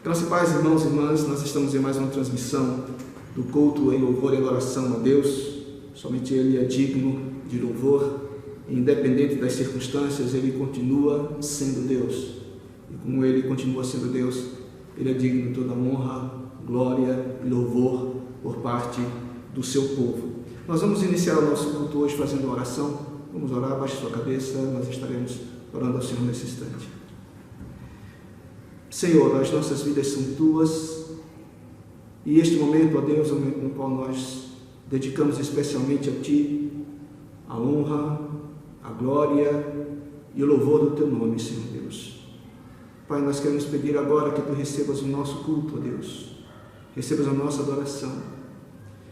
Graças e paz, irmãos e irmãs, nós estamos em mais uma transmissão do culto em louvor e adoração a Deus. Somente Ele é digno de louvor, independente das circunstâncias, Ele continua sendo Deus. E como Ele continua sendo Deus, Ele é digno de toda honra, glória e louvor por parte do seu povo. Nós vamos iniciar o nosso culto hoje fazendo uma oração. Vamos orar, baixe sua cabeça, nós estaremos orando ao Senhor nesse instante. Senhor, as nossas vidas são Tuas, e este momento, ó Deus, é um momento no qual nós dedicamos especialmente a Ti a honra, a glória e o louvor do Teu nome, Senhor Deus. Pai, nós queremos pedir agora que Tu recebas o nosso culto, ó Deus, recebas a nossa adoração,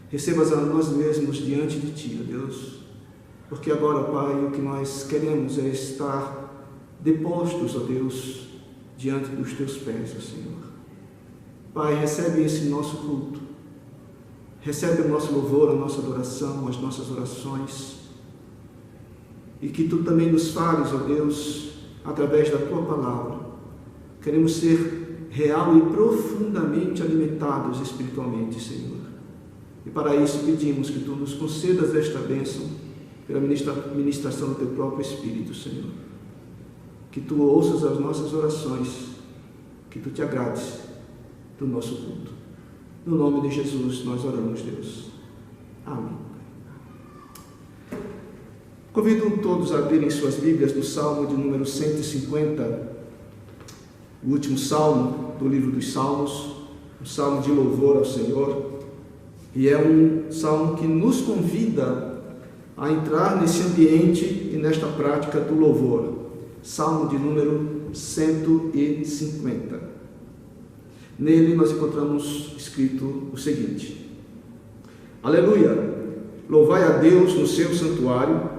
recebas a nós mesmos diante de Ti, ó Deus, porque agora, Pai, o que nós queremos é estar depostos, ó Deus, diante dos Teus pés, ó Senhor. Pai, recebe esse nosso culto, recebe o nosso louvor, a nossa adoração, as nossas orações, e que Tu também nos fales, ó Deus, através da Tua palavra. Queremos ser real e profundamente alimentados espiritualmente, Senhor. E para isso pedimos que Tu nos concedas esta bênção pela ministração do Teu próprio Espírito, Senhor. Que Tu ouças as nossas orações, que Tu te agrades do nosso culto. No nome de Jesus nós oramos, Deus. Amém. Convido todos a abrirem suas Bíblias no Salmo de número 150, o último Salmo do livro dos Salmos, um Salmo de louvor ao Senhor, e é um Salmo que nos convida a entrar nesse ambiente e nesta prática do louvor. Salmo de número 150. Nele nós encontramos escrito o seguinte: Aleluia! Louvai a Deus no seu santuário,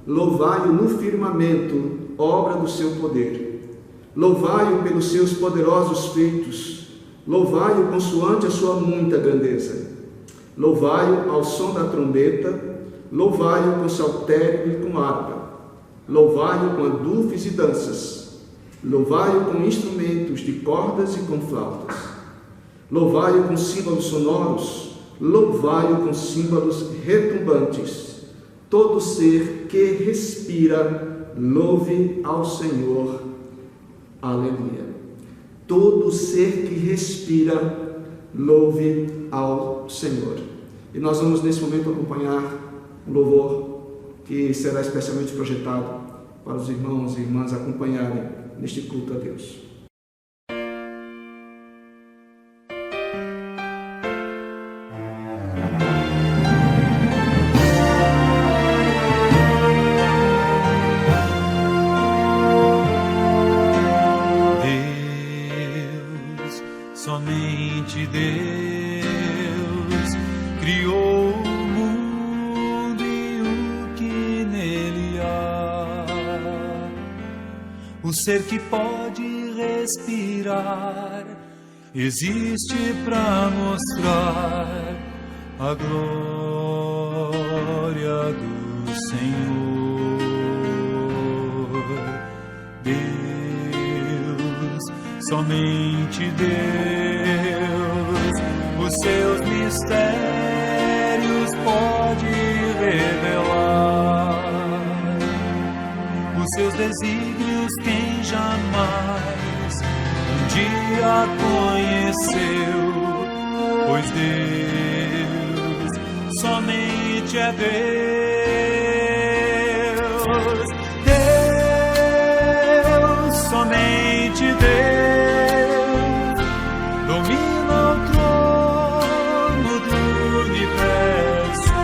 louvai-o no firmamento, obra do seu poder. Louvai-o pelos seus poderosos feitos, louvai-o consoante a sua muita grandeza. Louvai-o ao som da trombeta, louvai-o com saltério e com harpa. Louvai-o com adufes e danças, louvai-o com instrumentos de cordas e com flautas, louvai-o com símbolos sonoros, louvai-o com símbolos retumbantes. Todo ser que respira, louve ao Senhor. Aleluia. Todo ser que respira, louve ao Senhor. E nós vamos nesse momento acompanhar um louvor que será especialmente projetado para os irmãos e irmãs acompanharem neste culto a Deus. Deus, somente Deus, criou o mundo e o que nele há. O ser que pode respirar existe para mostrar a glória do Senhor. Deus, somente Deus, os seus mistérios pode revelar. Os seus desígnios quem jamais um dia conheceu, pois Deus somente é Deus. Deus, somente Deus, domina o trono do universo,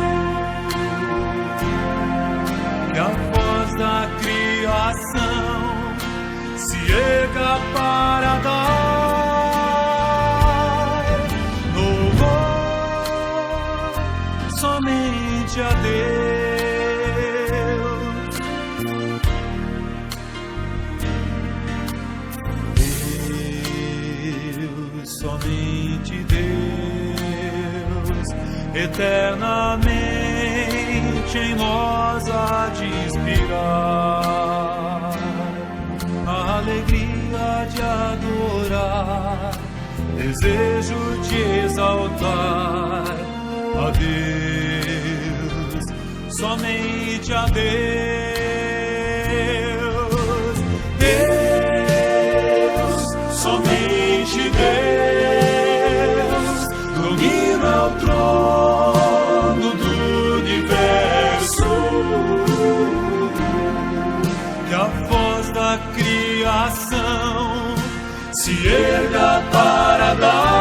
que a voz da criação se erga para dar louvor somente a Deus. Deus, somente Deus, eternamente em nós há de inspirar a alegria de adorar desejo te exaltar, a Deus, somente a Deus, Deus, somente Deus, domina o trono do universo, que a voz da criação se erga para dar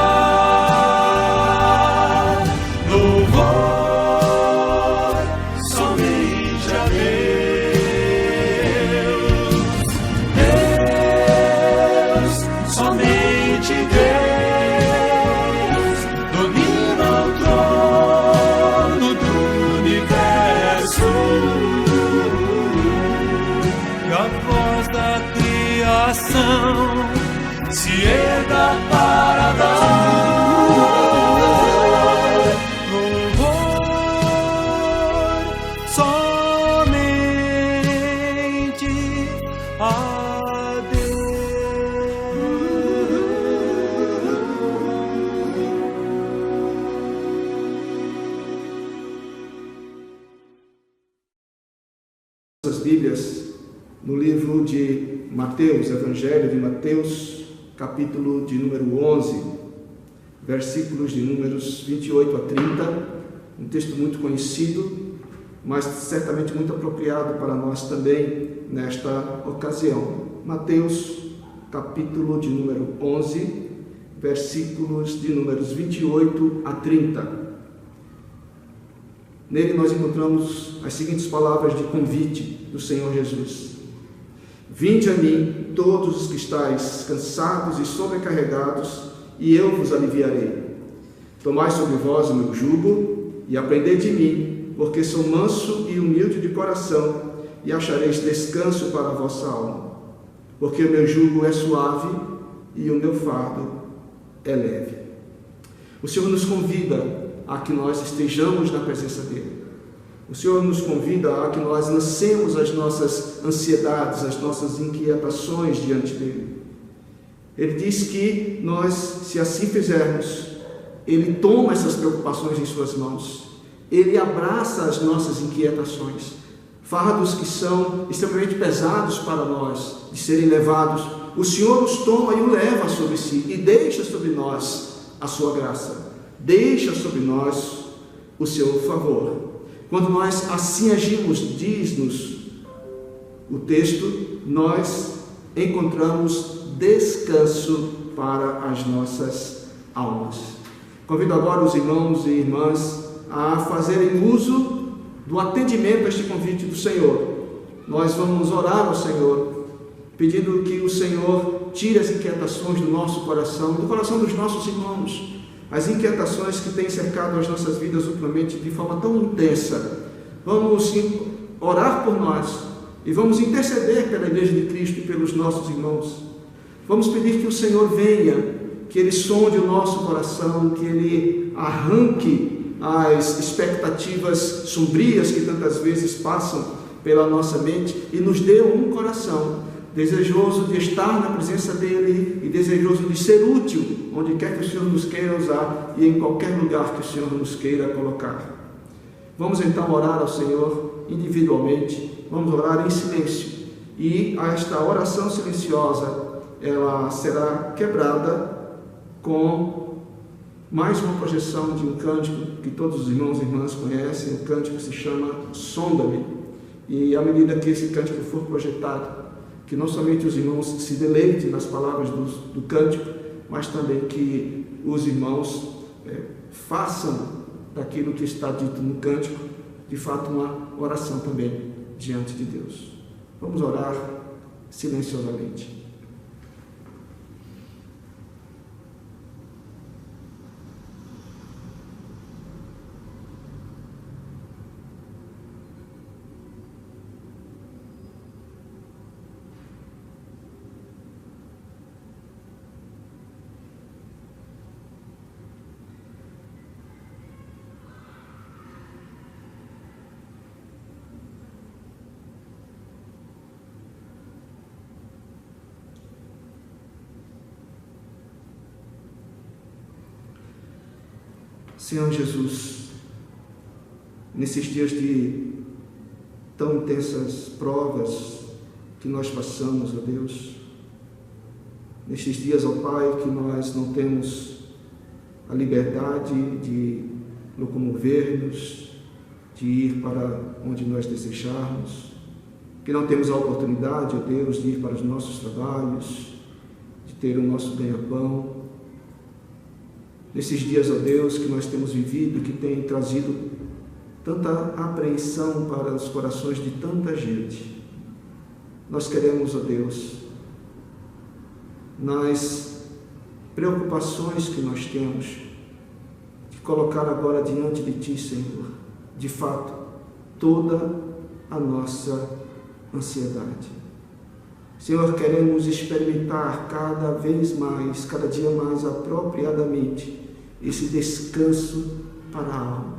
louvor somente a Deus, Deus, somente Deus, domina o trono do universo, e a voz da criação se erga para dar louvor somente a As Bíblias no livro de Mateus, Evangelho de Mateus, capítulo de número 11, versículos de números 28 a 30, um texto muito conhecido, mas certamente muito apropriado para nós também nesta ocasião. Mateus, capítulo de número 11, versículos de números 28 a 30. Nele nós encontramos as seguintes palavras de convite do Senhor Jesus: vinde a mim, todos os que estáis cansados e sobrecarregados, e eu vos aliviarei. Tomai sobre vós o meu jugo e aprendei de mim, porque sou manso e humilde de coração, e achareis descanso para a vossa alma. Porque o meu jugo é suave e o meu fardo é leve. O Senhor nos convida a que nós estejamos na presença dEle. O Senhor nos convida a que nós lancemos as nossas ansiedades, as nossas inquietações diante dEle. Ele diz que nós, se assim fizermos, Ele toma essas preocupações em suas mãos. Ele abraça as nossas inquietações, fardos que são extremamente pesados para nós de serem levados. O Senhor os toma e o leva sobre si e deixa sobre nós a sua graça, deixa sobre nós o seu favor. Quando nós assim agimos, diz-nos o texto, nós encontramos descanso para as nossas almas. Convido agora os irmãos e irmãs a fazerem uso do atendimento a este convite do Senhor. Nós vamos orar ao Senhor, pedindo que o Senhor tire as inquietações do nosso coração, do coração dos nossos irmãos, as inquietações que têm cercado as nossas vidas ultimamente de forma tão intensa. Vamos orar por nós e vamos interceder pela Igreja de Cristo e pelos nossos irmãos. Vamos pedir que o Senhor venha, que Ele sonde o nosso coração, que Ele arranque as expectativas sombrias que tantas vezes passam pela nossa mente e nos dê um coração desejoso de estar na presença dEle e desejoso de ser útil onde quer que o Senhor nos queira usar e em qualquer lugar que o Senhor nos queira colocar. Vamos então orar ao Senhor individualmente, vamos orar em silêncio, e esta oração silenciosa, ela será quebrada com mais uma projeção de um cântico que todos os irmãos e irmãs conhecem. O cântico se chama Sonda-me, e à medida que esse cântico for projetado, que não somente os irmãos se deleitem nas palavras do cântico, mas também que os irmãos façam daquilo que está dito no cântico, de fato, uma oração também diante de Deus. Vamos orar silenciosamente. Senhor Jesus, nesses dias de tão intensas provas que nós passamos, ó Deus, nestes dias, ó Pai, que nós não temos a liberdade de locomover-nos, de ir para onde nós desejarmos, que não temos a oportunidade, ó Deus, de ir para os nossos trabalhos, de ter o nosso ganha-pão. Nesses dias, ó Deus, que nós temos vivido, que tem trazido tanta apreensão para os corações de tanta gente, nós queremos, ó Deus, nas preocupações que nós temos, de colocar agora diante de Ti, Senhor, de fato, toda a nossa ansiedade. Senhor, queremos experimentar cada vez mais, cada dia mais apropriadamente, esse descanso para a alma.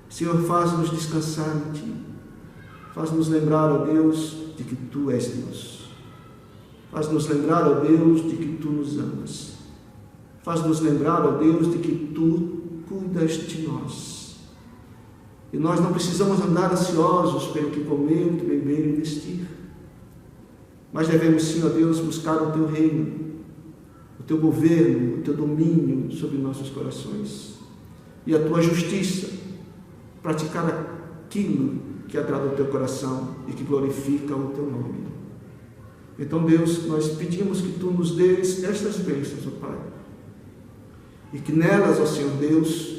Senhor, faz-nos descansar em Ti. Faz-nos lembrar, ó Deus, de que Tu és Deus. Faz-nos lembrar, ó Deus, de que Tu nos amas. Faz-nos lembrar, ó Deus, de que Tu cuidas de nós. E nós não precisamos andar ansiosos pelo que comer, beber e vestir. Mas devemos sim, ó Deus, buscar o Teu reino, o Teu governo, o Teu domínio sobre nossos corações. E a Tua justiça, praticar aquilo que agrada ao Teu coração e que glorifica o Teu nome. Então, Deus, nós pedimos que Tu nos dês estas bênçãos, ó Pai, e que nelas, ó Senhor Deus,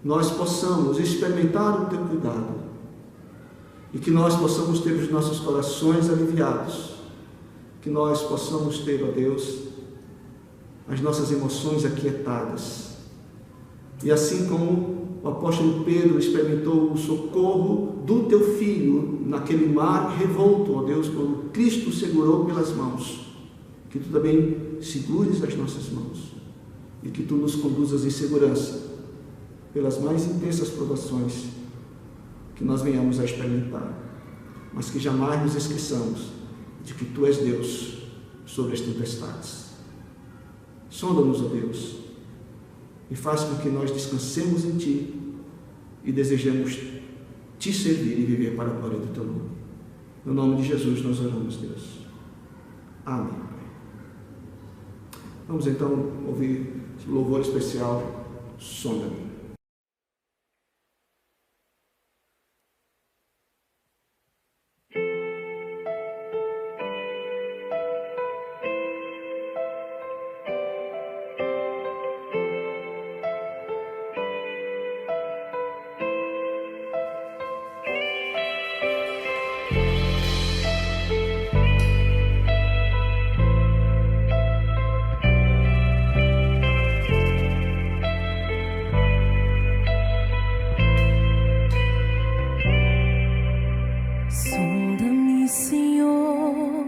nós possamos experimentar o Teu cuidado e que nós possamos ter os nossos corações aliviados, que nós possamos ter, ó Deus, as nossas emoções aquietadas. E assim como o apóstolo Pedro experimentou o socorro do Teu Filho naquele mar revolto, ó Deus, quando Cristo segurou pelas mãos, que Tu também segures as nossas mãos e que Tu nos conduzas em segurança pelas mais intensas provações que nós venhamos a experimentar, mas que jamais nos esqueçamos de que Tu és Deus sobre as tempestades. Sonda-nos, ó Deus, e faz com que nós descansemos em Ti e desejemos Te servir e viver para a glória do Teu nome. No nome de Jesus nós oramos, Deus. Amém. Vamos então ouvir o louvor especial, Sonda-me. Sonda-me, Senhor,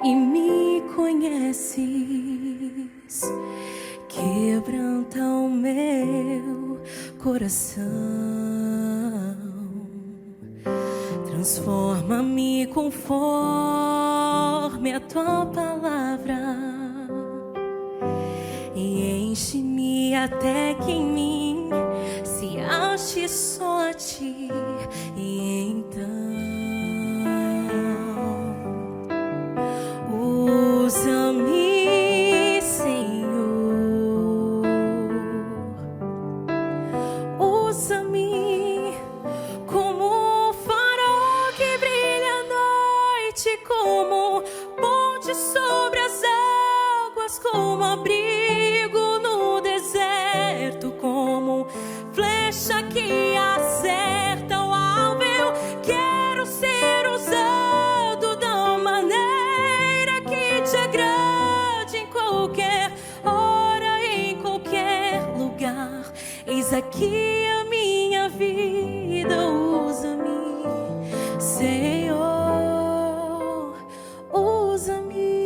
e me conheces. Quebranta o meu coração. Transforma-me conforme a Tua palavra e enche-me até que em mim se ache só a Ti. E então usa-me, Senhor, usa-me como farol que brilha à noite, como ponte sobre as águas, como abrigo no deserto, como flecha que acerta o alvo. Eu quero ser usado da maneira que Te agrade, em qualquer hora, em qualquer lugar. Eis aqui a minha vida, usa-me, Senhor, usa-me.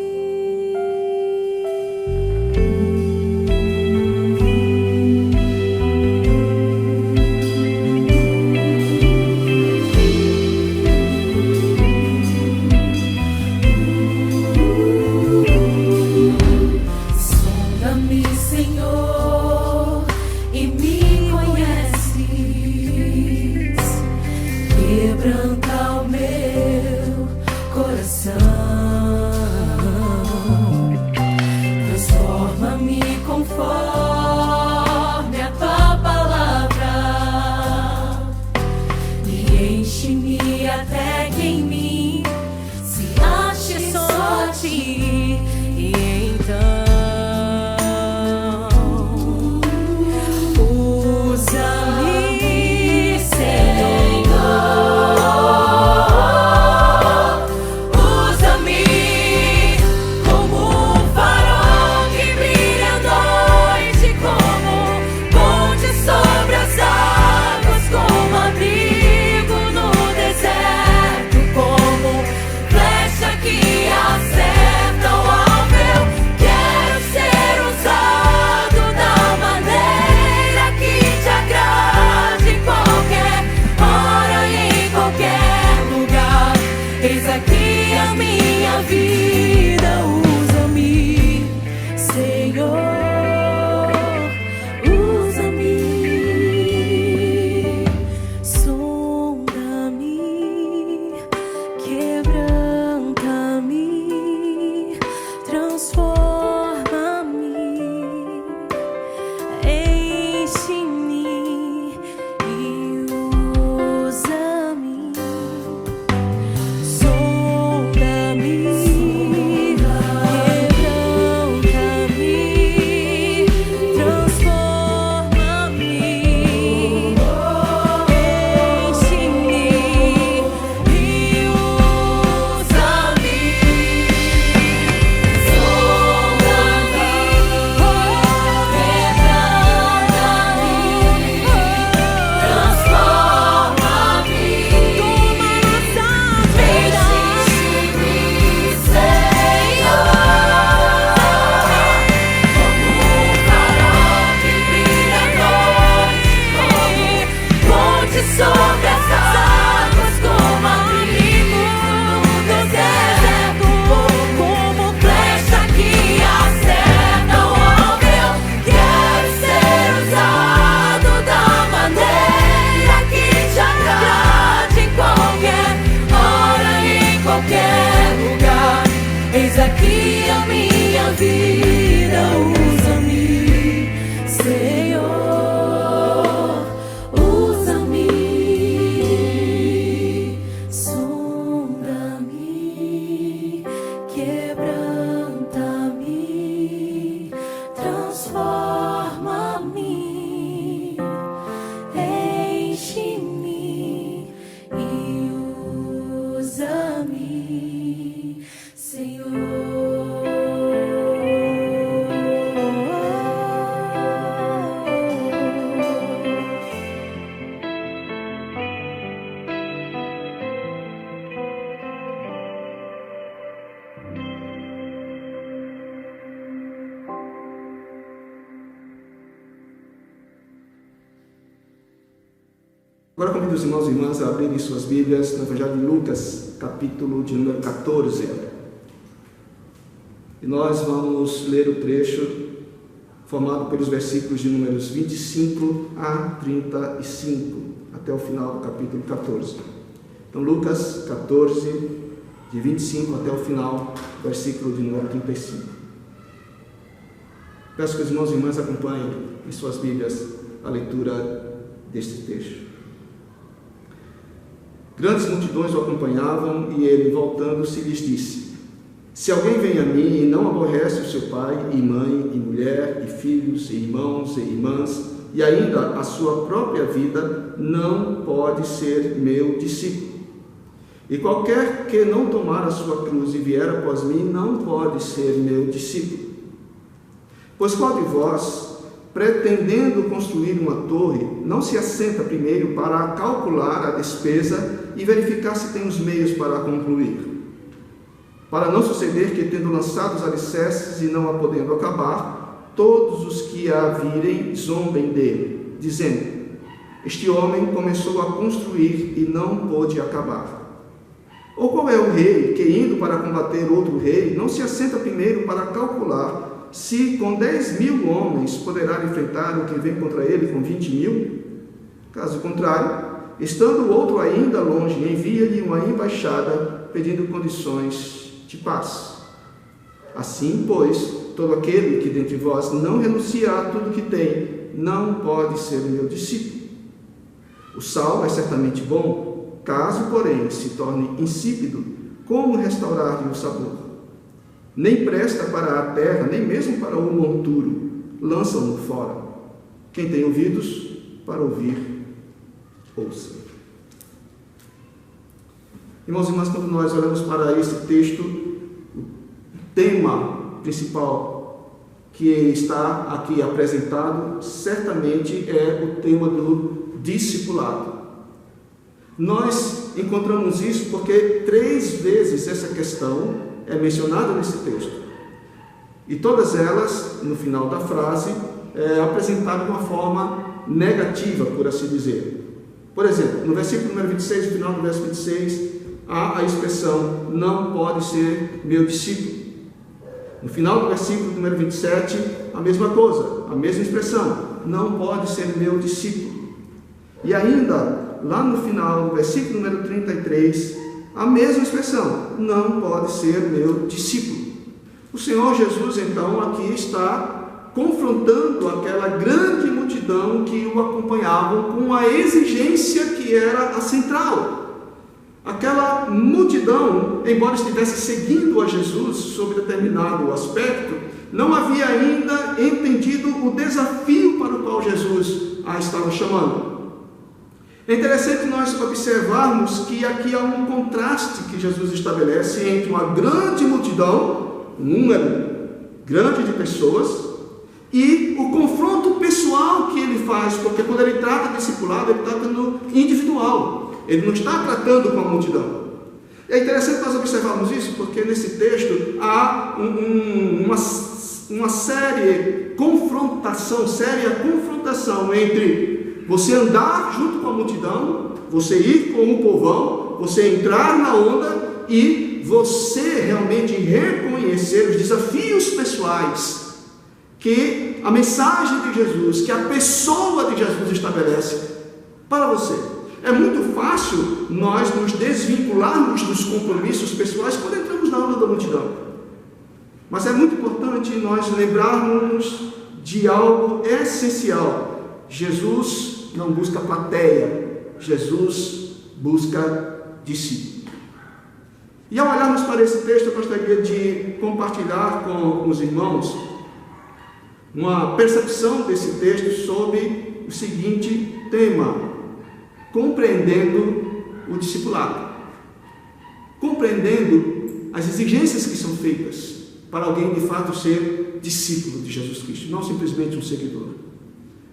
Sonda-me, Senhor, Agora convido os irmãos e irmãs a abrirem suas Bíblias no Evangelho de Lucas, capítulo de número 14. E nós vamos ler o trecho formado pelos versículos de números 25 a 35, até o final do capítulo 14. Então, Lucas 14, de 25 até o final, versículo de número 35. Peço que os irmãos e irmãs acompanhem em suas Bíblias a leitura deste texto. Grandes multidões o acompanhavam e ele, voltando-se, lhes disse: Se alguém vem a mim e não aborrece o seu pai e mãe e mulher e filhos e irmãos e irmãs e ainda a sua própria vida, não pode ser meu discípulo. E qualquer que não tomar a sua cruz e vier após mim, não pode ser meu discípulo. Pois qual de vós, pretendendo construir uma torre, não se assenta primeiro para calcular a despesa e verificar se tem os meios para a concluir? Para não suceder que, tendo lançado os alicerces e não a podendo acabar, todos os que a virem zombem dele, dizendo: Este homem começou a construir e não pôde acabar. Ou qual é o rei que, indo para combater outro rei, não se assenta primeiro para calcular se com 10.000 homens poderá enfrentar o que vem contra ele com 20.000? Caso contrário, estando o outro ainda longe, envia-lhe uma embaixada pedindo condições de paz. Assim, pois, todo aquele que dentre vós não renuncia a tudo que tem, não pode ser meu discípulo. O sal é certamente bom, caso, porém, se torne insípido, como restaurar-lhe o sabor? Nem presta para a terra, nem mesmo para o monturo, lançam-no fora. Quem tem ouvidos para ouvir, ouça. Irmãos e irmãs, quando nós olhamos para esse texto, o tema principal que está aqui apresentado, certamente é o tema do discipulado. Nós encontramos isso porque 3 vezes essa questão é mencionada nesse texto. E todas elas, no final da frase, é apresentada de uma forma negativa, por assim dizer. Por exemplo, no versículo número 26, no final do verso 26, há a expressão: não pode ser meu discípulo. No final do versículo número 27, a mesma coisa, a mesma expressão: não pode ser meu discípulo. E ainda, lá no final do versículo número 33, a mesma expressão: não pode ser meu discípulo. O Senhor Jesus, então, aqui está confrontando aquela grande multidão que o acompanhavam com a exigência que era a central. Aquela multidão, embora estivesse seguindo a Jesus sobre determinado aspecto, não havia ainda entendido o desafio para o qual Jesus a estava chamando. É interessante nós observarmos que aqui há um contraste que Jesus estabelece entre uma grande multidão, um número grande de pessoas, e o confronto pessoal que ele faz, porque quando ele trata de discipulado, ele trata no individual. Ele não está tratando com a multidão. É interessante nós observarmos isso, porque nesse texto há uma séria confrontação entre você andar junto com a multidão, você ir com o povão, você entrar na onda e você realmente reconhecer os desafios pessoais que a mensagem de Jesus, que a pessoa de Jesus estabelece para você. É muito fácil nós nos desvincularmos dos compromissos pessoais quando entramos na onda da multidão. Mas é muito importante nós lembrarmos de algo essencial. Jesus não busca plateia, Jesus busca discípulo. E ao olharmos para esse texto, eu gostaria de compartilhar com os irmãos uma percepção desse texto sobre o seguinte tema: compreendendo o discipulado, compreendendo as exigências que são feitas para alguém de fato ser discípulo de Jesus Cristo, não simplesmente um seguidor.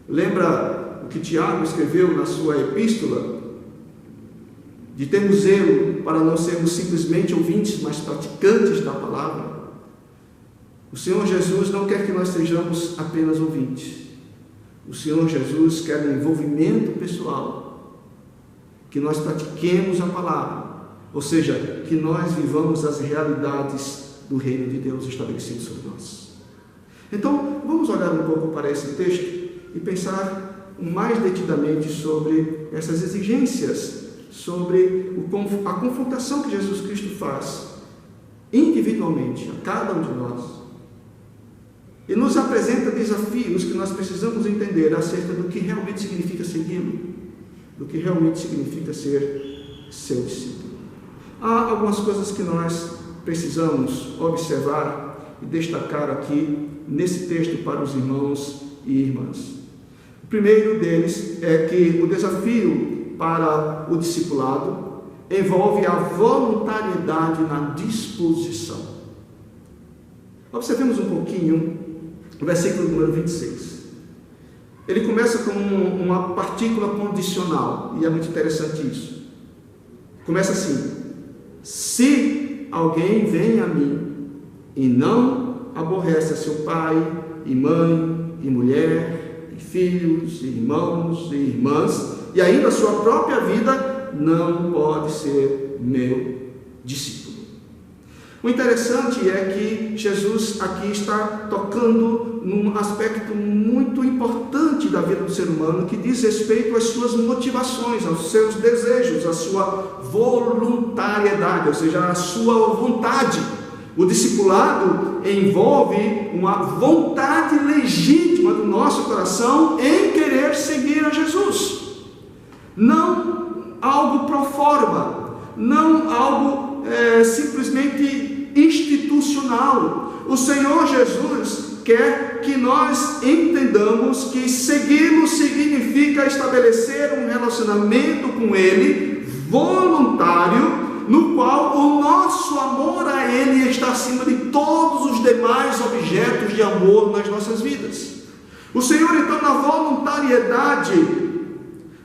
Lembra o que Tiago escreveu na sua epístola, de termos zelo para não sermos simplesmente ouvintes, mas praticantes da palavra? O Senhor Jesus não quer que nós sejamos apenas ouvintes. O Senhor Jesus quer um envolvimento pessoal, que nós pratiquemos a palavra, ou seja, que nós vivamos as realidades do reino de Deus estabelecido sobre nós. Então, vamos olhar um pouco para esse texto e pensar mais detidamente sobre essas exigências, sobre a confrontação que Jesus Cristo faz individualmente a cada um de nós. E nos apresenta desafios que nós precisamos entender acerca do que realmente significa segui-lo, do que realmente significa ser seu discípulo. Há algumas coisas que nós precisamos observar e destacar aqui nesse texto para os irmãos e irmãs. O primeiro deles é que o desafio para o discipulado envolve a voluntariedade na disposição. Observemos um pouquinho o versículo número 26. Ele começa com uma partícula condicional, e é muito interessante isso. Começa assim: se alguém vem a mim e não aborrece a seu pai e mãe e mulher e filhos e irmãos e irmãs, e ainda a sua própria vida, não pode ser meu discípulo. O interessante é que Jesus aqui está tocando num aspecto muito importante da vida do ser humano, que diz respeito às suas motivações, aos seus desejos, à sua voluntariedade, ou seja, à sua vontade. O discipulado envolve uma vontade legítima do nosso coração em querer seguir a Jesus. Não algo pro forma, não algo simplesmente institucional. O Senhor Jesus quer que nós entendamos que segui-lo significa estabelecer um relacionamento com Ele voluntário, no qual o nosso amor a Ele está acima de todos os demais objetos de amor nas nossas vidas. O Senhor, então, na voluntariedade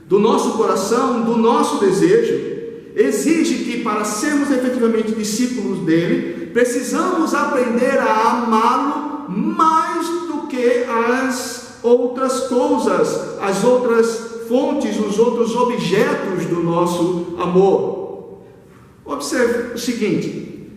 do nosso coração, do nosso desejo, exige que, para sermos efetivamente discípulos dele, precisamos aprender a amá-lo mais do que as outras coisas, as outras fontes, os outros objetos do nosso amor. Observe o seguinte,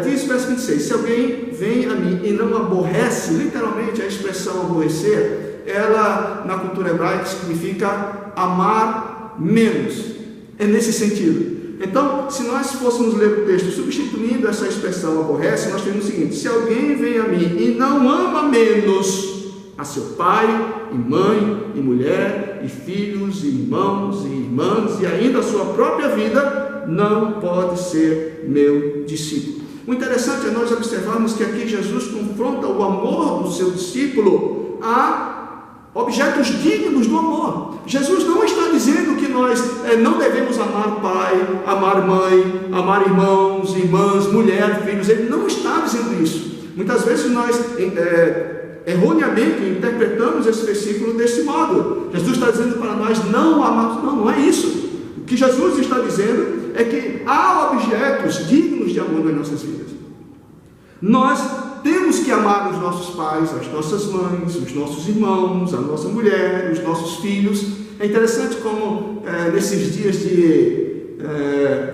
diz o verso 26, se alguém vem a mim e não aborrece, literalmente a expressão aborrecer, ela na cultura hebraica significa amar menos. É nesse sentido. Então, se nós fôssemos ler o texto substituindo essa expressão aborrece, nós temos o seguinte: se alguém vem a mim e não ama menos a seu pai, e mãe, e mulher, e filhos, e irmãos, e irmãs, e ainda a sua própria vida, não pode ser meu discípulo. O interessante é nós observarmos que aqui Jesus confronta o amor do seu discípulo a objetos dignos do amor. Jesus não está dizendo que nós não devemos amar pai, amar mãe, amar irmãos, irmãs, mulher, filhos. Ele não está dizendo isso. Muitas vezes nós erroneamente interpretamos esse versículo desse modo. Jesus está dizendo para nós não amarmos. Não é isso. O que Jesus está dizendo é que há objetos dignos de amor nas nossas vidas. Nós temos que amar os nossos pais, as nossas mães, os nossos irmãos, a nossa mulher, os nossos filhos. É interessante como nesses dias de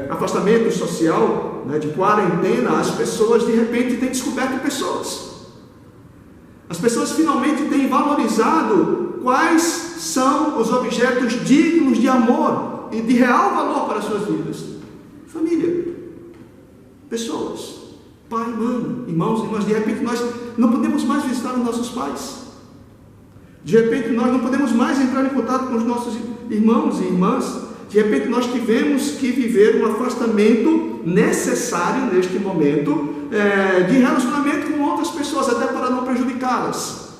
afastamento social, de quarentena, as pessoas de repente têm descoberto pessoas. As pessoas finalmente têm valorizado quais são os objetos dignos de amor e de real valor para as suas vidas. Família, pessoas, pai, mãe, irmãos, irmãs. De repente nós não podemos mais visitar os nossos pais. De repente nós não podemos mais entrar em contato com os nossos irmãos e irmãs. De repente nós tivemos que viver um afastamento necessário neste momento de relacionamento com outras pessoas, até para não prejudicá-las.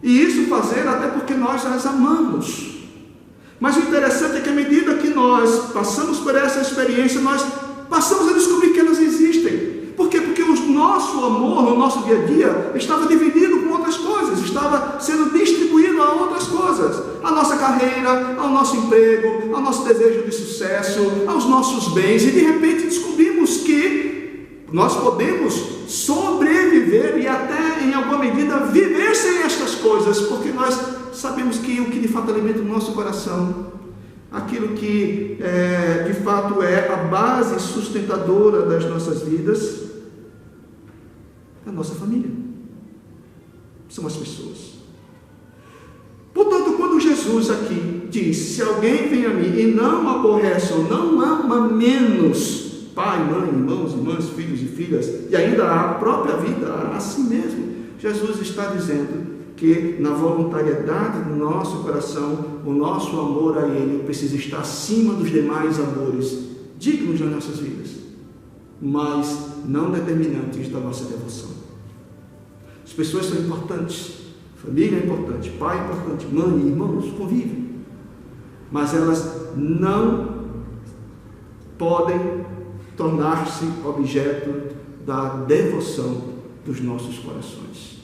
E isso fazer até porque nós as amamos. Mas o interessante é que à medida que nós passamos por essa experiência, nós passamos a descobrir que elas existem. Por quê? Porque o nosso amor no nosso dia a dia estava dividido com outras coisas, estava sendo distribuído a outras coisas. A nossa carreira, ao nosso emprego, ao nosso desejo de sucesso, aos nossos bens. E de repente descobrimos que nós podemos sobreviver e até em alguma medida viver sem estas coisas, porque nós sabemos que o que de fato alimenta o nosso coração, aquilo que de fato é a base sustentadora das nossas vidas, é a nossa família, são as pessoas. Portanto, quando Jesus aqui diz: se alguém vem a mim e não aborrece ou não ama menos pai, mãe, irmãos, irmãs, filhos e filhas, e ainda a própria vida a si mesmo, Jesus está dizendo que na voluntariedade do nosso coração, o nosso amor a Ele precisa estar acima dos demais amores dignos das nossas vidas, mas não determinantes da nossa devoção. As pessoas são importantes, família é importante, pai é importante, mãe, irmãos, convívio, mas elas não podem tornar-se objeto da devoção dos nossos corações.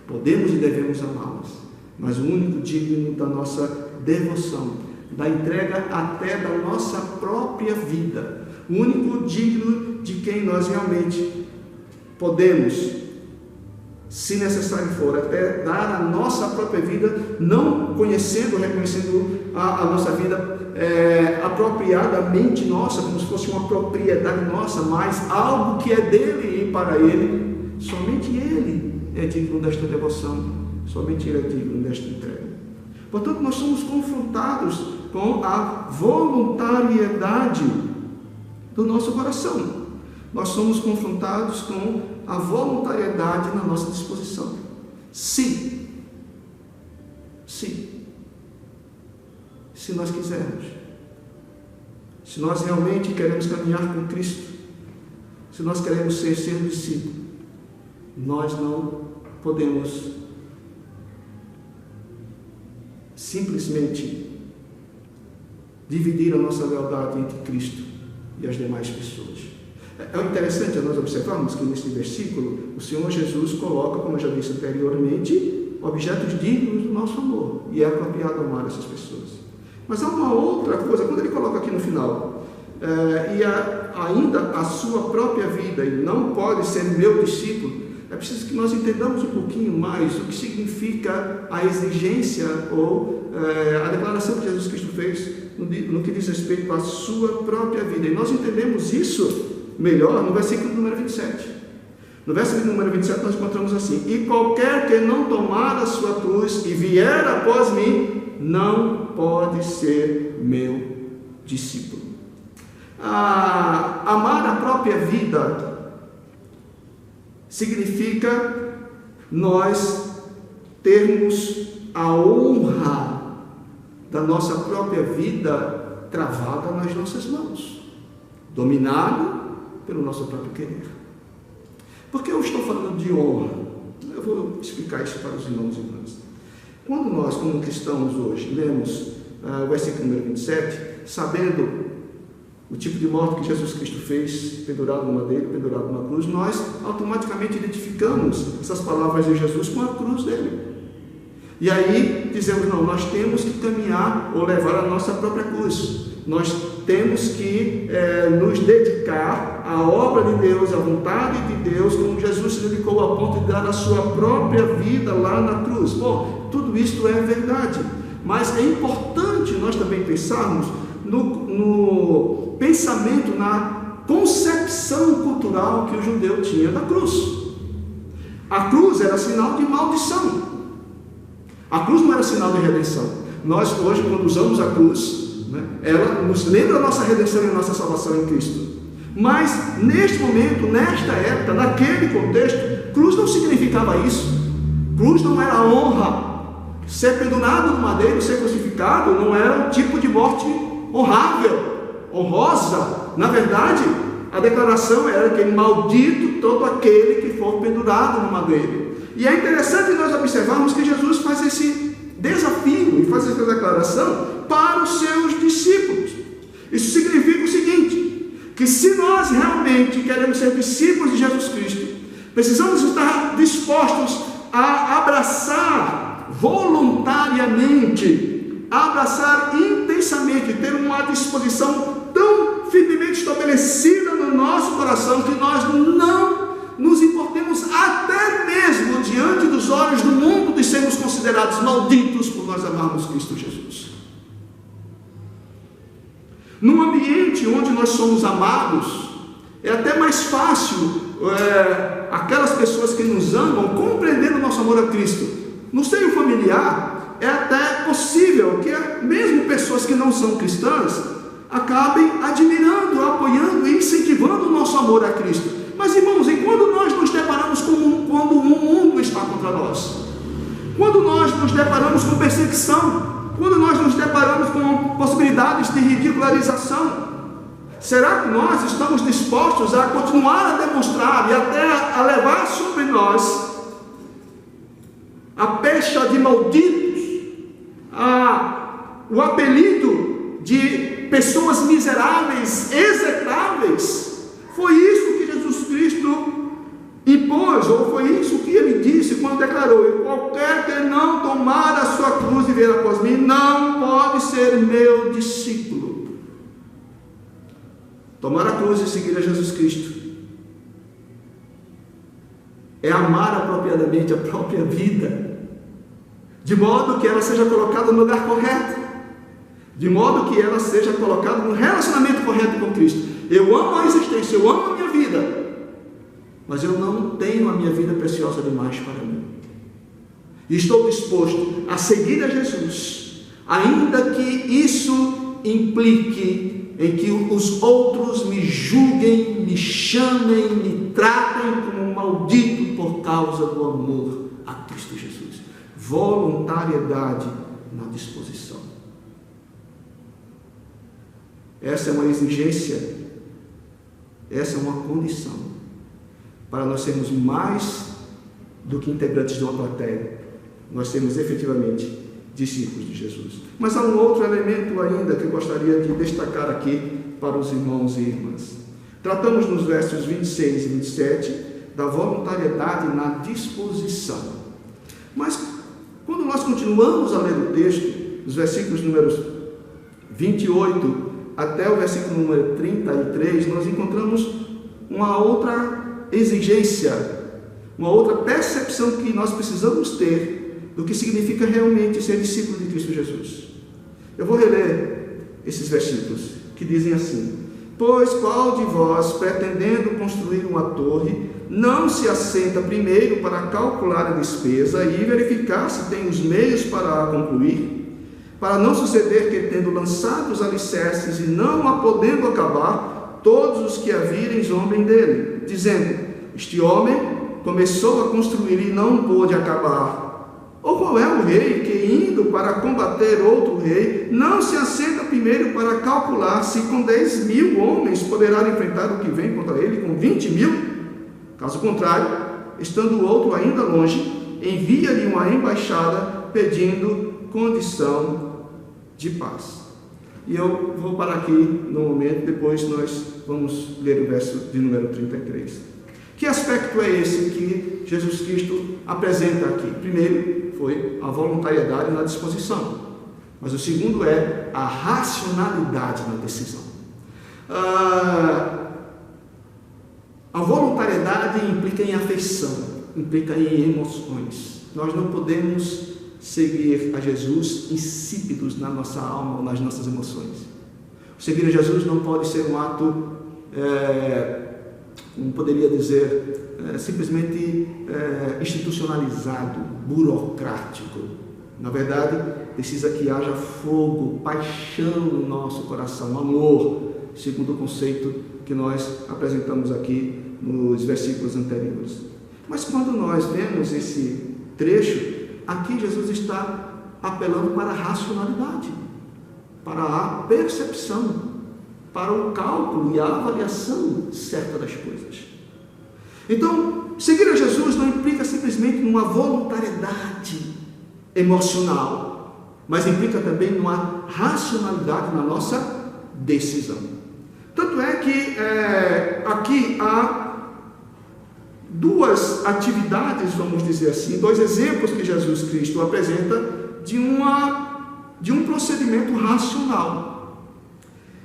Podemos e devemos amá-las, mas o único digno da nossa devoção, da entrega até da nossa própria vida, o único digno de quem nós realmente podemos, se necessário for, até dar a nossa própria vida, não conhecendo, reconhecendo a nossa vida apropriadamente nossa, como se fosse uma propriedade nossa, mas algo que é dele e para ele. Somente ele é digno desta devoção, somente ele é digno desta entrega. Portanto, nós somos confrontados com a voluntariedade do nosso coração. Nós somos confrontados com a voluntariedade na nossa disposição. Se nós quisermos, se nós realmente queremos caminhar com Cristo, se nós queremos ser seu discípulo, nós não podemos simplesmente dividir a nossa lealdade entre Cristo e as demais pessoas. É interessante nós observarmos que nesse versículo o Senhor Jesus coloca, como eu já disse anteriormente, objetos dignos do nosso amor, e é apropriado amar essas pessoas. Mas há uma outra coisa, quando ele coloca aqui no final, ainda a sua própria vida, e não pode ser meu discípulo, é preciso que nós entendamos um pouquinho mais o que significa a exigência ou a declaração que Jesus Cristo fez no que diz respeito à sua própria vida. E nós entendemos isso melhor no versículo número 27. No versículo número 27 nós encontramos assim: e qualquer que não tomar a sua cruz e vier após mim, não pode ser meu discípulo. Amar a própria vida significa nós termos a honra da nossa própria vida travada nas nossas mãos, dominado pelo nosso próprio querer. Por que eu estou falando de honra? Eu vou explicar isso para os irmãos e irmãs. Quando nós, como cristãos hoje, lemos o versículo número 27, sabendo o tipo de morte que Jesus Cristo fez, pendurado no madeiro, pendurado numa cruz, nós automaticamente identificamos essas palavras de Jesus com a cruz dele. E aí dizemos, não, nós temos que caminhar ou levar a nossa própria cruz. Nós temos que nos dedicar à obra de Deus, à vontade de Deus, como Jesus se dedicou a ponto de dar a sua própria vida lá na cruz. Bom, tudo isso é verdade, mas é importante nós também pensarmos no pensamento, na concepção cultural que o judeu tinha da cruz. A cruz era sinal de maldição. A cruz não era sinal de redenção. Nós hoje, quando usamos a cruz, ela nos lembra a nossa redenção e a nossa salvação em Cristo. Mas neste momento, nesta época, naquele contexto, cruz não significava isso. Cruz não era honra. Ser pendurado no madeiro, ser crucificado, não era um tipo de morte honrável, honrosa. Na verdade, a declaração era que maldito todo aquele que for pendurado no madeiro. E é interessante nós observarmos que Jesus faz esse desafio e faz essa declaração para os seus discípulos. Isso significa o seguinte, que se nós realmente queremos ser discípulos de Jesus Cristo, precisamos estar dispostos a abraçar voluntariamente, a abraçar intensamente, ter uma disposição tão firmemente estabelecida no nosso coração que nós não nos importemos até mesmo diante dos olhos do mundo de sermos considerados malditos por nós amarmos Cristo Jesus. Num ambiente onde nós somos amados, é até mais fácil aquelas pessoas que nos amam compreender o nosso amor a Cristo. No seio familiar, é até possível que mesmo pessoas que não são cristãs acabem admirando, apoiando e incentivando o nosso amor a Cristo. Mas, irmãos, e quando nós nos deparamos quando o mundo está contra nós? Quando nós nos deparamos com perseguição? Quando nós nos deparamos com possibilidades de ridicularização? Será que nós estamos dispostos a continuar a demonstrar e até a levar sobre nós a pecha de malditos, o apelido de pessoas miseráveis, execráveis? Foi isso que Jesus Cristo impôs, ou foi isso que ele disse quando declarou: e qualquer que não tomar a sua cruz e vir após mim, não pode ser meu discípulo. Tomar a cruz e seguir a Jesus Cristo é amar apropriadamente a própria vida, de modo que ela seja colocada no lugar correto, de modo que ela seja colocada no relacionamento correto com Cristo. Eu amo a existência, eu amo a minha vida, mas eu não tenho a minha vida preciosa demais para mim. E estou disposto a seguir a Jesus, ainda que isso implique em que os outros me julguem, me chamem, me tratem como um maldito por causa do amor a Cristo Jesus. Voluntariedade na disposição. Essa é uma exigência, essa é uma condição para nós sermos mais do que integrantes de uma plateia, nós sermos efetivamente discípulos de Jesus. Mas há um outro elemento ainda que eu gostaria de destacar aqui para os irmãos e irmãs. Tratamos nos versos 26 e 27 da voluntariedade na disposição. Mas quando nós continuamos a ler o texto, os versículos números 28 até o versículo número 33, nós encontramos uma outra exigência, uma outra percepção que nós precisamos ter do que significa realmente ser discípulo de Cristo Jesus. Eu vou reler esses versículos que dizem assim: pois qual de vós, pretendendo construir uma torre, não se assenta primeiro para calcular a despesa e verificar se tem os meios para a concluir? para não suceder que, tendo lançado os alicerces e não a podendo acabar, todos os que a virem zombem dele, dizendo: este homem começou a construir e não pôde acabar. Ou qual é o rei que, indo para combater outro rei, não se assenta primeiro para calcular se com 10.000 homens poderá enfrentar o que vem contra ele com 20.000? Caso contrário, estando o outro ainda longe, envia-lhe uma embaixada pedindo condição de paz. E eu vou parar aqui no momento, depois nós vamos ler o verso de número 33. Que aspecto é esse que Jesus Cristo apresenta aqui? Primeiro foi a voluntariedade na disposição, mas o segundo é a racionalidade na decisão. A voluntariedade implica em afeição, implica em emoções. Nós não podemos seguir a Jesus insípidos na nossa alma ou nas nossas emoções. Seguir a Jesus não pode ser um ato, como poderia dizer, simplesmente institucionalizado, burocrático. Na verdade, precisa que haja fogo, paixão no nosso coração, amor, segundo o conceito que nós apresentamos aqui nos versículos anteriores. Mas quando nós vemos esse trecho, aqui Jesus está apelando para a racionalidade, para a percepção, para o cálculo e a avaliação certa das coisas. Então, seguir a Jesus não implica simplesmente numa voluntariedade emocional, mas implica também numa racionalidade na nossa decisão. Tanto é que aqui há duas atividades, vamos dizer assim, dois exemplos que Jesus Cristo apresenta de um procedimento racional.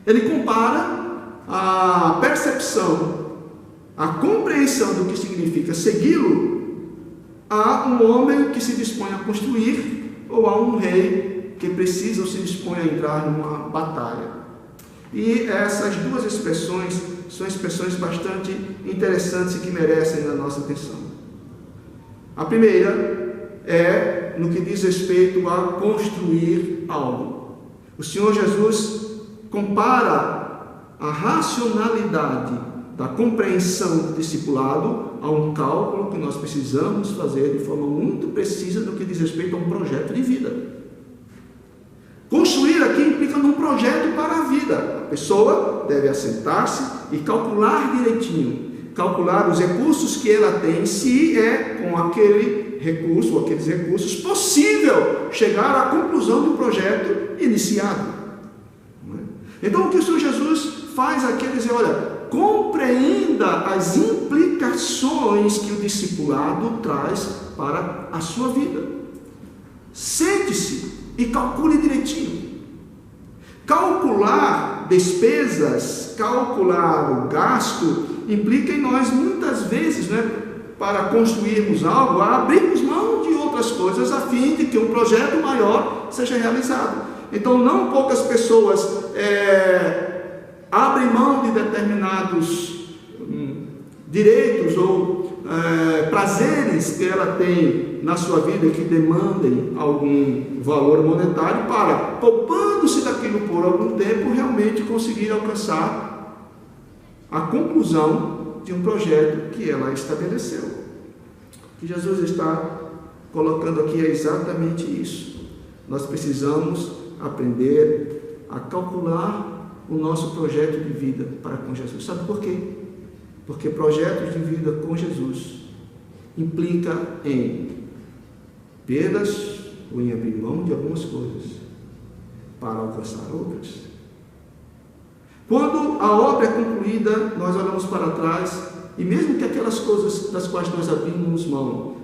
Ele compara a percepção, a compreensão do que significa segui-lo a um homem que se dispõe a construir ou a um rei que precisa ou se dispõe a entrar numa batalha. E essas duas expressões são expressões bastante interessantes e que merecem a nossa atenção. A primeira é no que diz respeito a construir algo. O Senhor Jesus compara a racionalidade da compreensão do discipulado a um cálculo que nós precisamos fazer de forma muito precisa no que diz respeito a um projeto de vida. Construir aqui implica num projeto para a vida. A pessoa deve assentar-se e calcular direitinho, calcular os recursos que ela tem, se é com aquele recurso ou aqueles recursos possível chegar à conclusão do projeto iniciado. Então o que o Senhor Jesus faz aqui é dizer: olha, compreenda as implicações que o discipulado traz para a sua vida. Sente-se e calcule direitinho. Calcular despesas, calcular o gasto, implica em nós muitas vezes, para construirmos algo, abrirmos mão de outras coisas a fim de que um projeto maior seja realizado. Então, não poucas pessoas abrem mão de determinados direitos ou prazeres que ela tem na sua vida que demandem algum valor monetário para, poupando-se daquilo por algum tempo, realmente conseguir alcançar a conclusão de um projeto que ela estabeleceu. O que Jesus está colocando aqui é exatamente isso. Nós precisamos aprender a calcular o nosso projeto de vida para com Jesus. Sabe por quê? Porque projetos de vida com Jesus implica em perdas ou em abrir mão de algumas coisas para alcançar outras. Quando a obra é concluída, nós olhamos para trás e mesmo que aquelas coisas das quais nós abrimos mão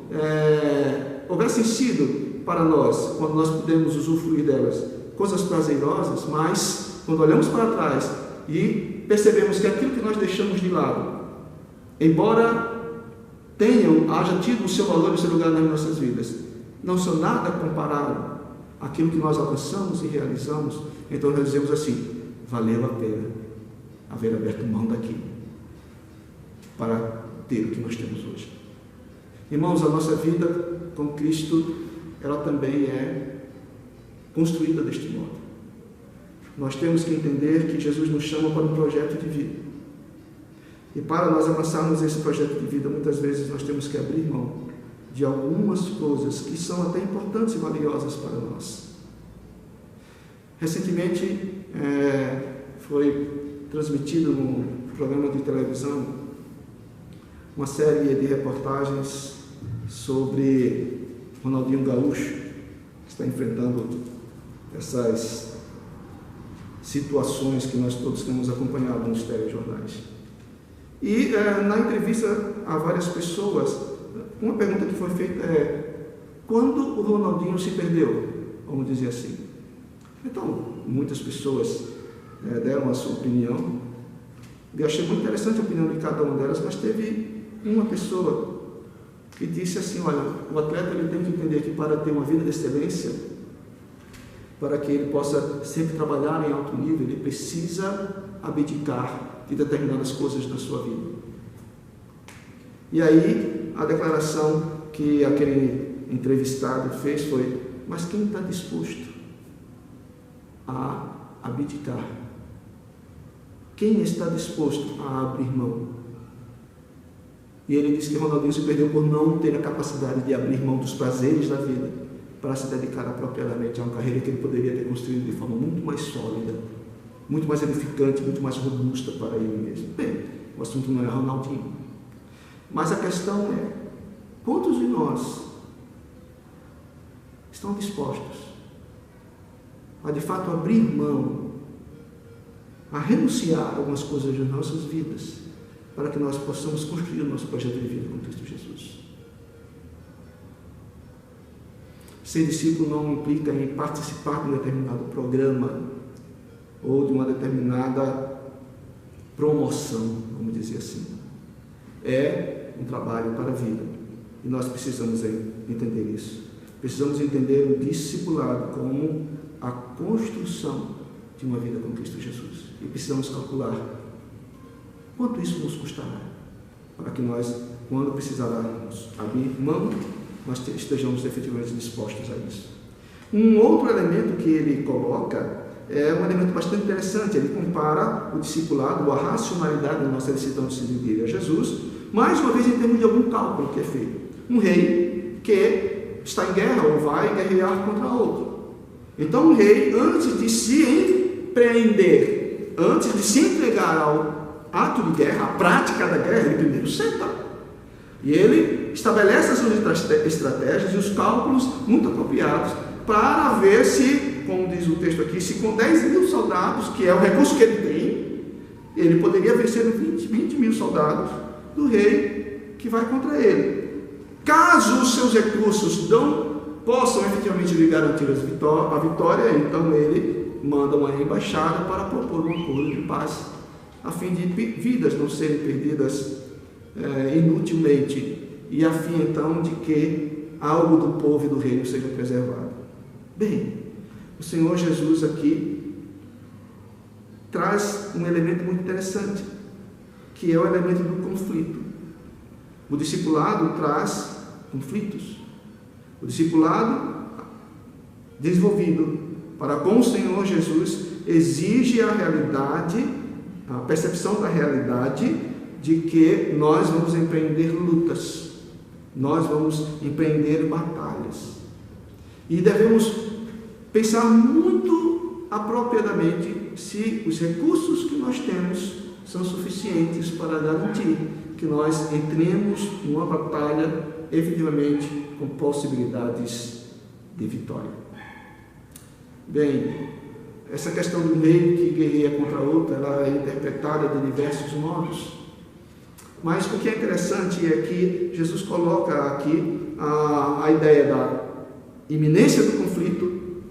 houvessem sido para nós, quando nós pudemos usufruir delas, coisas prazerosas, mas quando olhamos para trás e percebemos que aquilo que nós deixamos de lado, embora haja tido o seu valor e o seu lugar nas nossas vidas, não são nada comparado àquilo que nós alcançamos e realizamos, então nós dizemos assim: valeu a pena haver aberto mão daquilo para ter o que nós temos hoje. Irmãos, a nossa vida com Cristo, ela também é construída deste modo. Nós temos que entender que Jesus nos chama para um projeto de vida. E para nós avançarmos esse projeto de vida, muitas vezes nós temos que abrir mão de algumas coisas que são até importantes e valiosas para nós. Recentemente foi transmitido no programa de televisão uma série de reportagens sobre Ronaldinho Gaúcho, que está enfrentando essas situações que nós todos temos acompanhado nos telejornais. E na entrevista a várias pessoas, uma pergunta que foi feita é: quando o Ronaldinho se perdeu? Vamos dizer assim. Então, muitas pessoas deram a sua opinião, e achei muito interessante a opinião de cada uma delas, mas teve uma pessoa que disse assim: olha, o atleta ele tem que entender que para ter uma vida de excelência, para que ele possa sempre trabalhar em alto nível, ele precisa abdicar de determinadas coisas na sua vida. E aí, a declaração que aquele entrevistado fez foi: mas quem está disposto a abdicar? Quem está disposto a abrir mão? E ele disse que Ronaldinho se perdeu por não ter a capacidade de abrir mão dos prazeres da vida para se dedicar apropriadamente a uma carreira que ele poderia ter construído de forma muito mais sólida, muito mais edificante, muito mais robusta para ele mesmo. Bem, o assunto não é Ronaldinho. Mas a questão é: quantos de nós estão dispostos a de fato abrir mão, a renunciar a algumas coisas das nossas vidas, para que nós possamos construir o nosso projeto de vida com Cristo Jesus? Ser discípulo não implica em participar de um determinado programa ou de uma determinada promoção, vamos dizer assim. É um trabalho para a vida, e nós precisamos entender isso. Precisamos entender o discipulado como a construção de uma vida com Cristo Jesus, e precisamos calcular quanto isso nos custará, para que nós, quando precisarmos abrir mão, nós estejamos efetivamente dispostos a isso. Um outro elemento que ele coloca é um elemento bastante interessante. Ele compara o discipulado, a racionalidade da nossa decisão de seguir a Jesus, mais uma vez em termos de algum cálculo que é feito. Um rei que está em guerra ou vai guerrear contra outro. Então um rei, antes de se empreender, antes de se entregar ao ato de guerra, à prática da guerra, ele primeiro senta. E ele estabelece as suas estratégias e os cálculos muito apropriados para ver se, como diz o texto aqui, se com 10.000 soldados, que é o recurso que ele tem, ele poderia vencer 20.000 soldados do rei que vai contra ele. Caso os seus recursos possam efetivamente lhe garantir a vitória, então ele manda uma embaixada para propor um acordo de paz, a fim de vidas não serem perdidas inutilmente, e a fim então de que algo do povo e do reino seja preservado. Bem, o Senhor Jesus aqui traz um elemento muito interessante, que é o elemento do conflito. O discipulado traz conflitos. O discipulado desenvolvido para com o Senhor Jesus exige a realidade, a percepção da realidade de que nós vamos empreender lutas, nós vamos empreender batalhas. E devemos pensar muito apropriadamente se os recursos que nós temos são suficientes para garantir que nós entremos numa batalha efetivamente com possibilidades de vitória. Bem, essa questão do rei que guerreia contra outro, ela é interpretada de diversos modos, mas o que é interessante é que Jesus coloca aqui a ideia da iminência do conflito,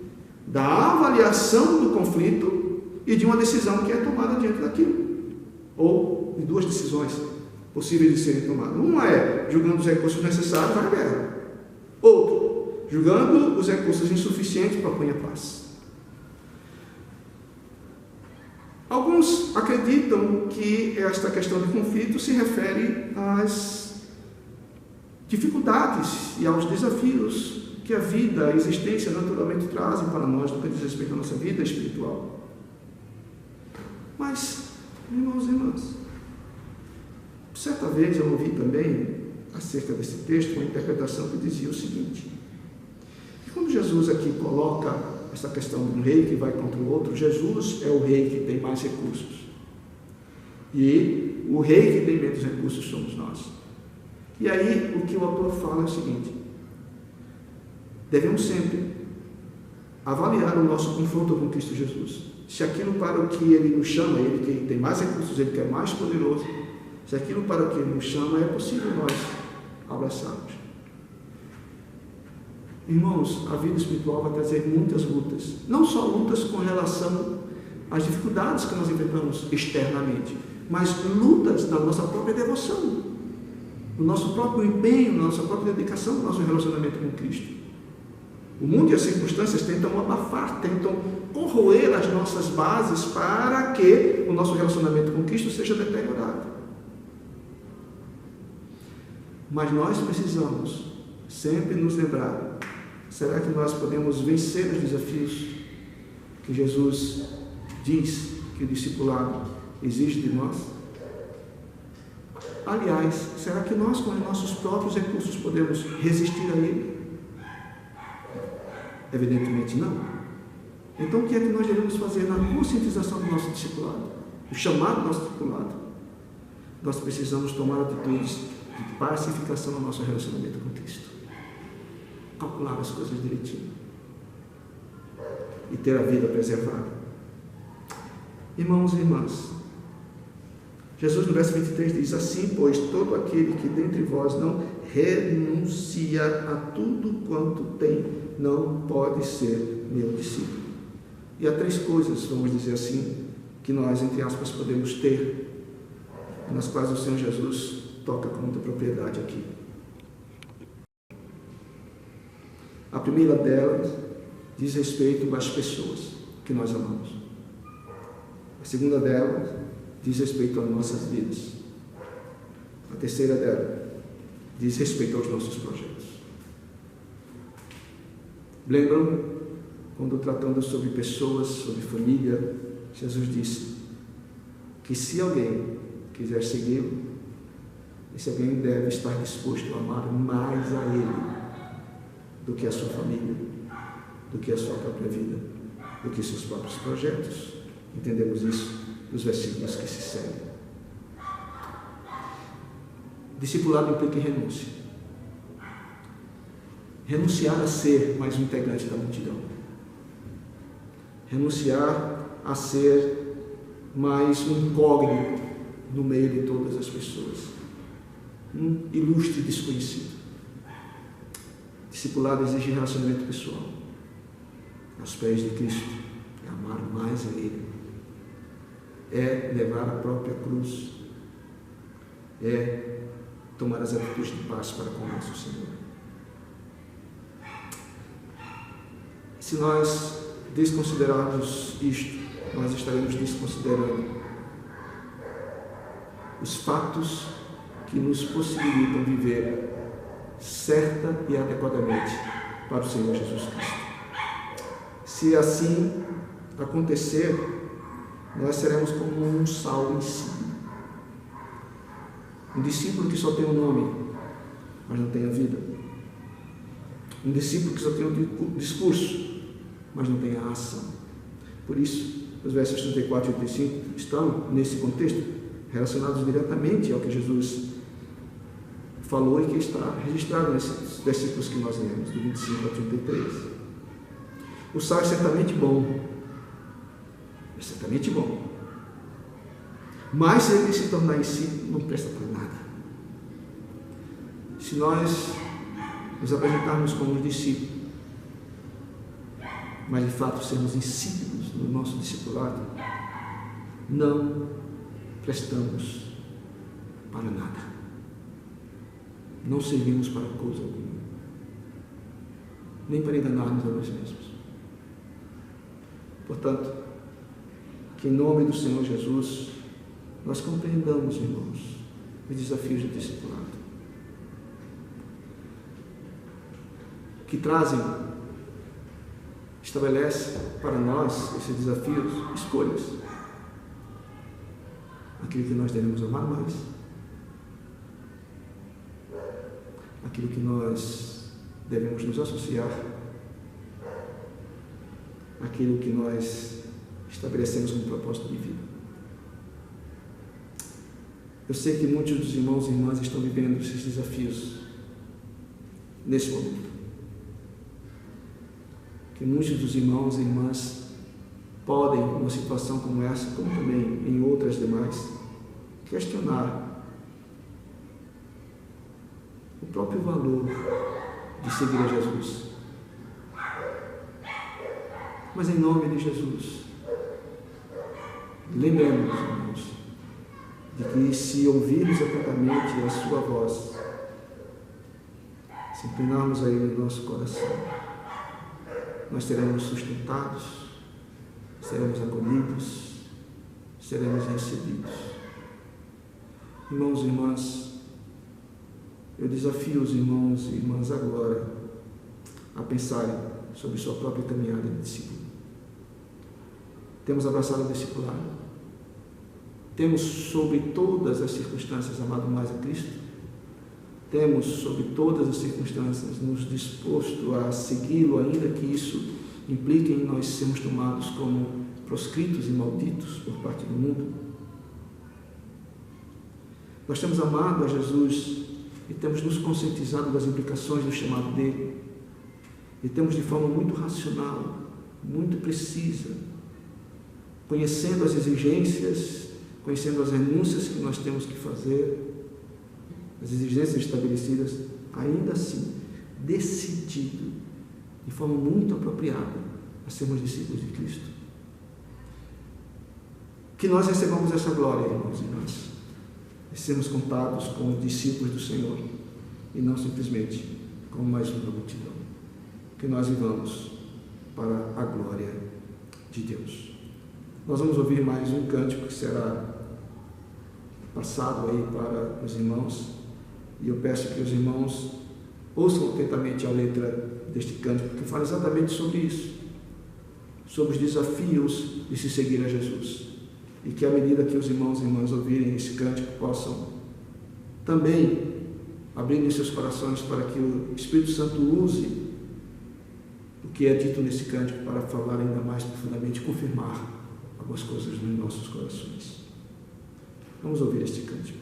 da avaliação do conflito e de uma decisão que é tomada diante daquilo, ou de duas decisões possíveis de serem tomadas. Uma é julgando os recursos necessários para a guerra, outro, julgando os recursos insuficientes para pôr a paz. Alguns acreditam que esta questão de conflito se refere às dificuldades e aos desafios que a vida, a existência naturalmente trazem para nós no que diz respeito à nossa vida espiritual. Mas, irmãos e irmãs, certa vez eu ouvi também, acerca desse texto, uma interpretação que dizia o seguinte: que quando Jesus aqui coloca essa questão de um rei que vai contra o outro, Jesus é o rei que tem mais recursos. E o rei que tem menos recursos somos nós. E aí o que o autor fala é o seguinte: devemos sempre avaliar o nosso confronto com Cristo Jesus. Se aquilo para o que Ele nos chama, Ele que tem mais recursos, Ele que é mais poderoso, se aquilo para o que Ele nos chama, é possível nós abraçarmos. Irmãos, a vida espiritual vai trazer muitas lutas. Não só lutas com relação às dificuldades que nós enfrentamos externamente, mas lutas na nossa própria devoção, no nosso próprio empenho, na nossa própria dedicação, no nosso relacionamento com Cristo. O mundo e as circunstâncias tentam abafar, tentam corroer as nossas bases para que o nosso relacionamento com Cristo seja deteriorado. Mas nós precisamos sempre nos lembrar: será que nós podemos vencer os desafios que Jesus diz que o discipulado exige de nós? Aliás, será que nós, com os nossos próprios recursos, podemos resistir a ele? Evidentemente não. Então o que é que nós devemos fazer na conscientização do nosso discipulado? O chamado do nosso discipulado. Nós precisamos tomar atitudes de pacificação no nosso relacionamento com Cristo. Calcular as coisas direitinho. E ter a vida preservada. Irmãos e irmãs, Jesus no verso 23 diz: assim, pois, todo aquele que dentre vós não renuncia a tudo quanto tem, não pode ser meu discípulo. E há três coisas, vamos dizer assim, que nós, entre aspas, podemos ter, nas quais o Senhor Jesus toca com muita propriedade aqui. A primeira delas diz respeito às pessoas que nós amamos. A segunda delas diz respeito às nossas vidas. A terceira dela diz respeito aos nossos projetos. Lembram, quando tratando sobre pessoas, sobre família, Jesus disse que se alguém quiser segui-lo, esse alguém deve estar disposto a amar mais a Ele do que a sua família, do que a sua própria vida, do que seus próprios projetos. Entendemos isso nos versículos que se seguem. Discipulado implica em renúncia. Renunciar a ser mais um integrante da multidão. Renunciar a ser mais um incógnito no meio de todas as pessoas. Um ilustre desconhecido. Discipulado exige relacionamento pessoal. Aos pés de Cristo. É amar mais a Ele. É levar a própria cruz. É tomar as atitudes de paz para com o nosso Senhor. Se nós desconsiderarmos isto, nós estaremos desconsiderando os fatos que nos possibilitam viver certa e adequadamente para o Senhor Jesus Cristo. Se assim acontecer, nós seremos como um Saulo em si. Um discípulo que só tem o nome, mas não tem a vida. Um discípulo que só tem o discurso, mas não tem a ação. Por isso, os versos 34 e 35 estão, nesse contexto, relacionados diretamente ao que Jesus falou e que está registrado nesses versículos que nós lemos, do 25 a 33. O sal é certamente bom. É certamente bom. Mas se ele se tornar em si, não presta para nada. Se nós nos apresentarmos como discípulos, mas de fato sermos insípidos no nosso discipulado, não prestamos para nada. Não servimos para coisa alguma. Nem para enganarmos a nós mesmos. Portanto, que em nome do Senhor Jesus, nós compreendamos, irmãos, os desafios do discipulado. que estabelece para nós esses desafios, escolhas. Aquilo que nós devemos amar mais, aquilo que nós devemos nos associar, aquilo que nós estabelecemos como propósito de vida. Eu sei que muitos dos irmãos e irmãs estão vivendo esses desafios nesse momento. Que muitos dos irmãos e irmãs podem, numa situação como essa, como também em outras demais, questionar o próprio valor de seguir a Jesus. Mas em nome de Jesus, lembremos, irmãos, de que se ouvirmos atentamente a sua voz, se inclinarmos a Ele no nosso coração, nós seremos sustentados, seremos acolhidos, seremos recebidos. Irmãos e irmãs, eu desafio os irmãos e irmãs agora a pensarem sobre sua própria caminhada de discípulo. Temos abraçado o discipulado? Temos, sobre todas as circunstâncias, amado mais a Cristo? Temos, sobre todas as circunstâncias, nos disposto a segui-lo, ainda que isso implique em nós sermos tomados como proscritos e malditos por parte do mundo? Nós temos amado a Jesus e temos nos conscientizado das implicações do chamado dele, e temos de forma muito racional, muito precisa, conhecendo as exigências, conhecendo as renúncias que nós temos que fazer, as exigências estabelecidas, ainda assim, decidido, de forma muito apropriada, a sermos discípulos de Cristo. Que nós recebamos essa glória, irmãos e irmãs, e sermos contados como discípulos do Senhor, e não simplesmente como mais uma multidão. Que nós vivamos para a glória de Deus. Nós vamos ouvir mais um cântico que será passado aí para os irmãos, e eu peço que os irmãos ouçam atentamente a letra deste cântico, que fala exatamente sobre isso, sobre os desafios de se seguir a Jesus, e que à medida que os irmãos e irmãs ouvirem esse cântico, possam também abrir seus corações para que o Espírito Santo use o que é dito nesse cântico para falar ainda mais profundamente, confirmar algumas coisas nos nossos corações. Vamos ouvir este cântico.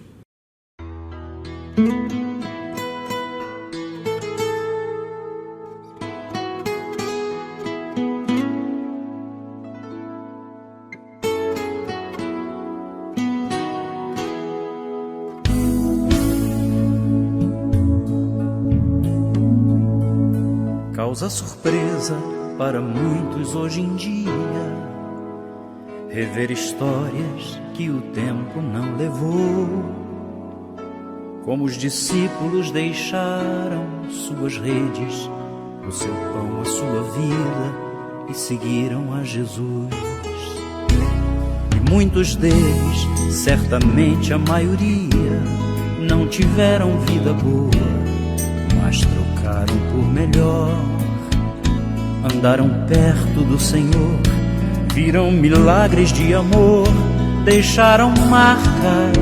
Causa surpresa para muitos hoje em dia rever histórias que o tempo não levou. Como os discípulos deixaram suas redes, o seu pão, a sua vida, e seguiram a Jesus. E muitos deles, certamente a maioria, não tiveram vida boa, mas trocaram por melhor. Andaram perto do Senhor, viram milagres de amor, deixaram marcas.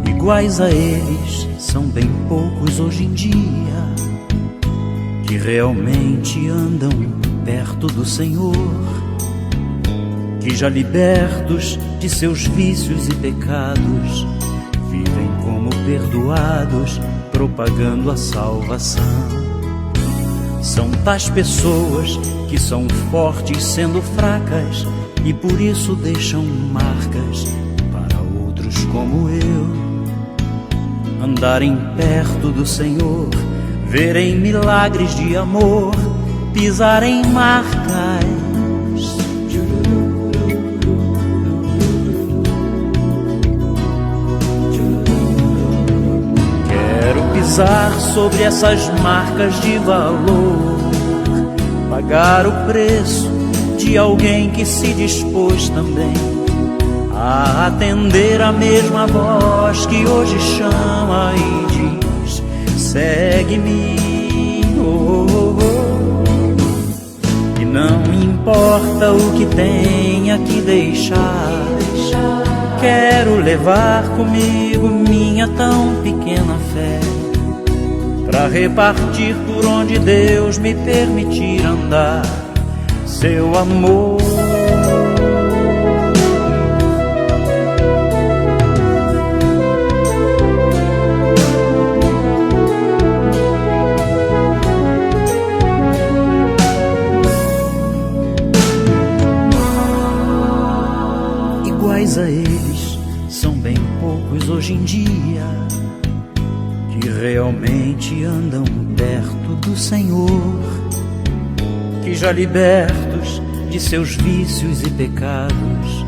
Iguais a eles são bem poucos hoje em dia, que realmente andam perto do Senhor, que já libertos de seus vícios e pecados, vivem como perdoados, propagando a salvação. São tais pessoas que são fortes sendo fracas, e por isso deixam marcas para outros como eu. Andarem perto do Senhor, verem milagres de amor, pisarem marcas. Quero pisar sobre essas marcas de valor, pagar o preço de alguém que se dispôs também a atender a mesma voz que hoje chama e diz: segue-me. E não importa o que tenha que deixar, quero levar comigo minha tão pequena fé, pra repartir por onde Deus me permitir andar seu amor. Iguais a eles são bem poucos hoje em dia que realmente andam perto do Senhor, que já libertos de seus vícios e pecados,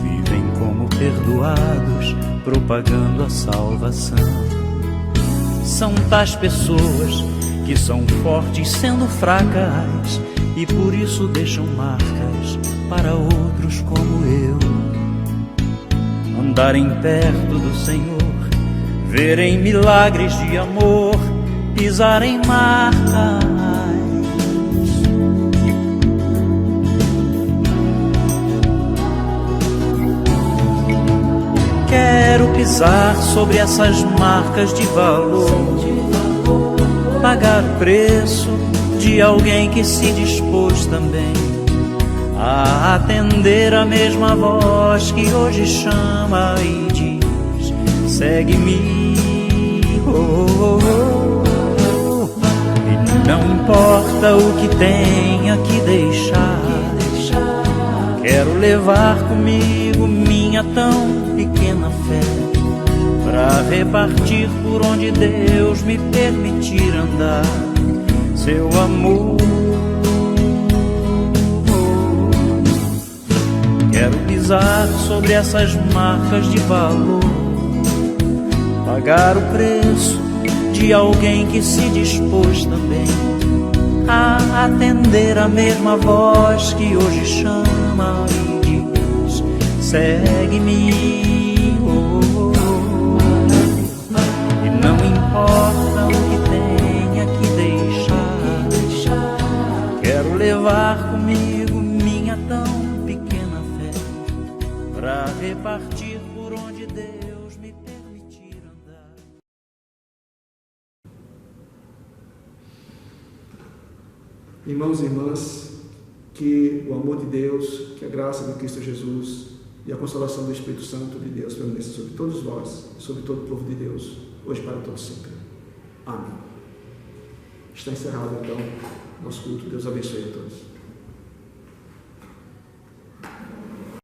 vivem como perdoados, propagando a salvação. São tais pessoas que são fortes sendo fracas e por isso deixam marcas para outros como eu. Andarem perto do Senhor, verem milagres de amor, pisarem marcas. Quero pisar sobre essas marcas de valor, pagar o preço de alguém que se dispôs também a atender a mesma voz que hoje chama e diz: segue-me. E não importa o que tenha que deixar, quero levar comigo minha tão pequena fé, pra repartir por onde Deus me permitir andar seu amor. Quero pisar sobre essas marcas de valor, pagar o preço de alguém que se dispôs também a atender a mesma voz que hoje chama e diz: segue-me. E não importa o que tenha que deixar, quero levar comigo minha tão pequena fé, pra repartir por onde Deus me permitir andar. Irmãos e irmãs, que o amor de Deus, que a graça de Cristo Jesus e a consolação do Espírito Santo de Deus permaneça sobre todos vós, sobre todo o povo de Deus, hoje para todos sempre. Amém. Está encerrado então nosso culto. Deus abençoe a todos.